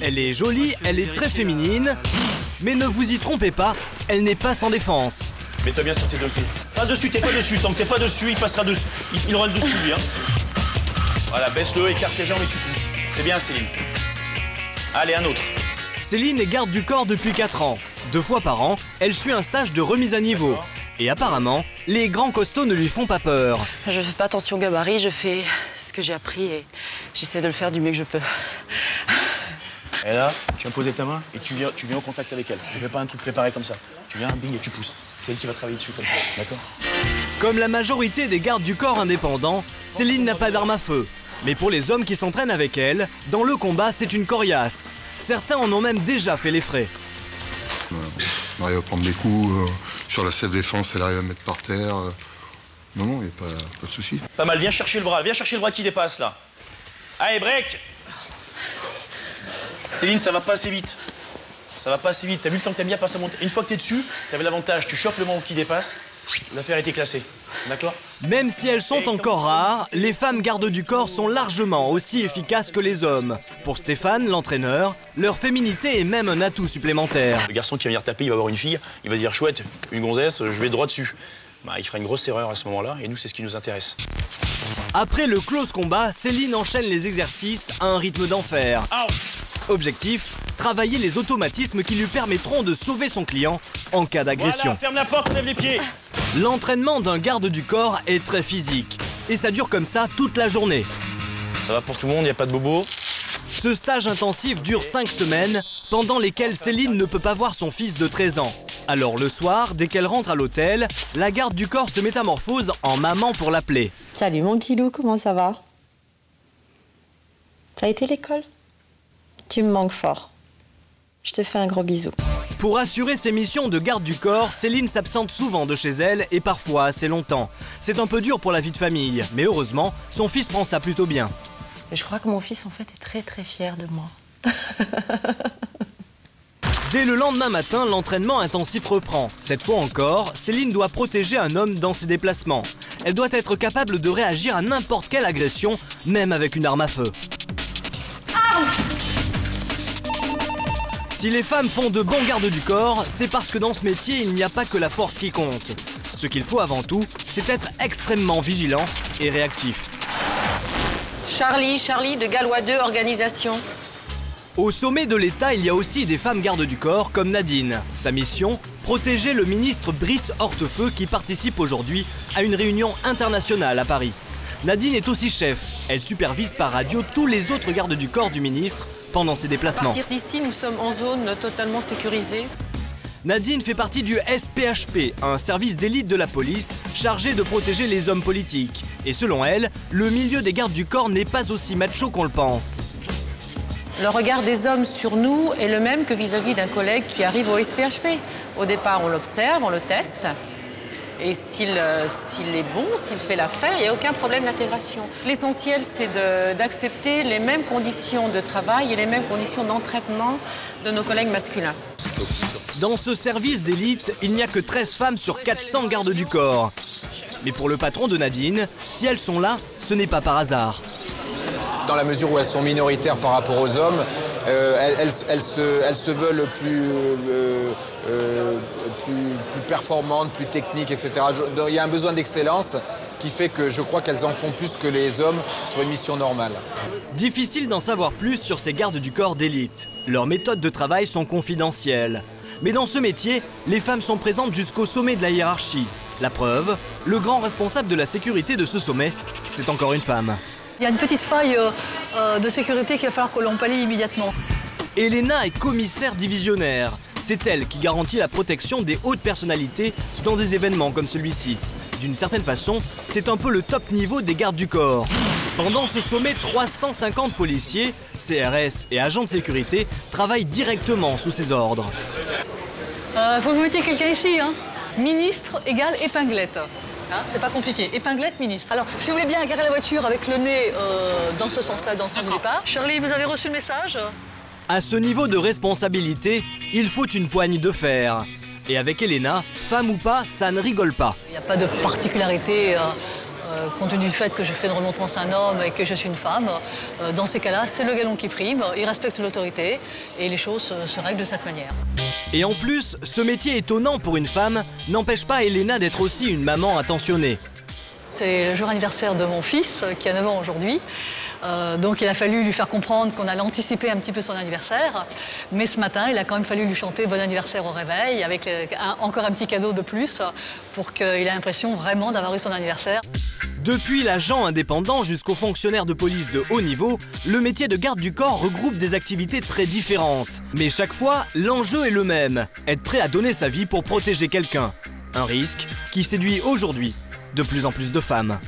Elle est jolie, elle est très féminine, mais ne vous y trompez pas, elle n'est pas sans défense. Mets-toi bien sur tes deux pieds. Pas dessus, t'es pas dessus. Tant que t'es pas dessus, il passera dessus. Il aura le dessus, lui. Hein. Voilà, baisse-le, écarte les jambes et tu pousses. C'est bien, Céline. Allez, un autre. Céline est garde du corps depuis 4 ans. 2 fois par an, elle suit un stage de remise à niveau. Et apparemment, les grands costauds ne lui font pas peur. Je fais pas attention au gabarit, je fais ce que j'ai appris et j'essaie de le faire du mieux que je peux. Et là, tu viens poser ta main et tu viens au contact avec elle. Ne fais pas un truc préparé comme ça. Tu viens, bing, et tu pousses. C'est elle qui va travailler dessus comme ça, d'accord? Comme la majorité des gardes du corps indépendants, Céline n'a pas d'arme à feu. Mais pour les hommes qui s'entraînent avec elle, dans le combat, c'est une coriace. Certains en ont même déjà fait les frais. On arrive à prendre des coups sur la self-défense, elle arrive à mettre par terre. Non, il n'y a pas de souci. Pas mal, viens chercher le bras qui dépasse là. Allez, break. Céline, ça va pas assez vite. Ça va pas assez vite. T'as vu le temps que t'aimes bien passer à monter. Une fois que t'es dessus, t'avais l'avantage, tu chopes le moment qui dépasse, l'affaire était classée. D'accord? Même si elles sont encore rares, les femmes gardes du corps sont largement aussi efficaces que les hommes. Pour Stéphane, l'entraîneur, leur féminité est même un atout supplémentaire. Le garçon qui va venir taper, il va voir une fille, il va dire chouette, une gonzesse, je vais droit dessus. Bah, il fera une grosse erreur à ce moment-là, et nous, c'est ce qui nous intéresse. Après le close combat, Céline enchaîne les exercices à un rythme d'enfer. Objectif, travailler les automatismes qui lui permettront de sauver son client en cas d'agression. Voilà, ferme la porte, lève les pieds. L'entraînement d'un garde du corps est très physique. Et ça dure comme ça toute la journée. Ça va pour tout le monde, il n'y a pas de bobo. Ce stage intensif dure 5 semaines, pendant lesquelles Céline ne peut pas voir son fils de 13 ans. Alors le soir, dès qu'elle rentre à l'hôtel, la garde du corps se métamorphose en maman pour l'appeler. Salut mon petit loup, comment ça va? Ça a été l'école? Tu me manques fort. Je te fais un gros bisou. Pour assurer ses missions de garde du corps, Céline s'absente souvent de chez elle et parfois assez longtemps. C'est un peu dur pour la vie de famille, mais heureusement, son fils prend ça plutôt bien. Et je crois que mon fils en fait est très très fier de moi. Dès le lendemain matin, l'entraînement intensif reprend. Cette fois encore, Céline doit protéger un homme dans ses déplacements. Elle doit être capable de réagir à n'importe quelle agression, même avec une arme à feu. Si les femmes font de bons gardes du corps, c'est parce que dans ce métier, il n'y a pas que la force qui compte. Ce qu'il faut avant tout, c'est être extrêmement vigilant et réactif. Charlie de Gallois 2, organisation. Au sommet de l'État, il y a aussi des femmes gardes du corps comme Nadine. Sa mission, protéger le ministre Brice Hortefeux qui participe aujourd'hui à une réunion internationale à Paris. Nadine est aussi chef. Elle supervise par radio tous les autres gardes du corps du ministre pendant ses déplacements. À partir d'ici, nous sommes en zone totalement sécurisée. Nadine fait partie du SPHP, un service d'élite de la police chargé de protéger les hommes politiques. Et selon elle, le milieu des gardes du corps n'est pas aussi macho qu'on le pense. Le regard des hommes sur nous est le même que vis-à-vis d'un collègue qui arrive au SPHP. Au départ, on l'observe, on le teste. Et s'il est bon, s'il fait l'affaire, il n'y a aucun problème d'intégration. L'essentiel, c'est d'accepter les mêmes conditions de travail et les mêmes conditions d'entraînement de nos collègues masculins. Dans ce service d'élite, il n'y a que 13 femmes sur 400 gardes du corps. Mais pour le patron de Nadine, si elles sont là, ce n'est pas par hasard. Dans la mesure où elles sont minoritaires par rapport aux hommes, elles se veulent plus performantes, plus techniques, etc. Il y a un besoin d'excellence qui fait que je crois qu'elles en font plus que les hommes sur une mission normale. Difficile d'en savoir plus sur ces gardes du corps d'élite. Leurs méthodes de travail sont confidentielles. Mais dans ce métier, les femmes sont présentes jusqu'au sommet de la hiérarchie. La preuve, le grand responsable de la sécurité de ce sommet, c'est encore une femme. Il y a une petite faille de sécurité qu'il va falloir que l'on pallie immédiatement. Elena est commissaire divisionnaire. C'est elle qui garantit la protection des hautes personnalités dans des événements comme celui-ci. D'une certaine façon, c'est un peu le top niveau des gardes du corps. Pendant ce sommet, 350 policiers, CRS et agents de sécurité travaillent directement sous ses ordres. Faut que vous mettiez quelqu'un ici, hein. Ministre égale épinglette. Hein, c'est pas compliqué. Épinglette, ministre. Alors, si vous voulez bien garer la voiture avec le nez dans ce sens-là, dans le sens du départ. Shirley, vous avez reçu le message? À ce niveau de responsabilité, il faut une poigne de fer. Et avec Elena, femme ou pas, ça ne rigole pas. Il n'y a pas de particularité compte tenu du fait que je fais une remontrance à un homme et que je suis une femme, dans ces cas-là, c'est le galon qui prime, il respecte l'autorité et les choses se règlent de cette manière. Et en plus, ce métier étonnant pour une femme n'empêche pas Elena d'être aussi une maman attentionnée. C'est le jour anniversaire de mon fils, qui a 9 ans aujourd'hui. Donc il a fallu lui faire comprendre qu'on allait anticiper un petit peu son anniversaire. Mais ce matin, il a quand même fallu lui chanter bon anniversaire au réveil, avec encore un petit cadeau de plus, pour qu'il ait l'impression vraiment d'avoir eu son anniversaire. Depuis l'agent indépendant jusqu'au fonctionnaire de police de haut niveau, le métier de garde du corps regroupe des activités très différentes. Mais chaque fois, l'enjeu est le même, être prêt à donner sa vie pour protéger quelqu'un. Un risque qui séduit aujourd'hui de plus en plus de femmes.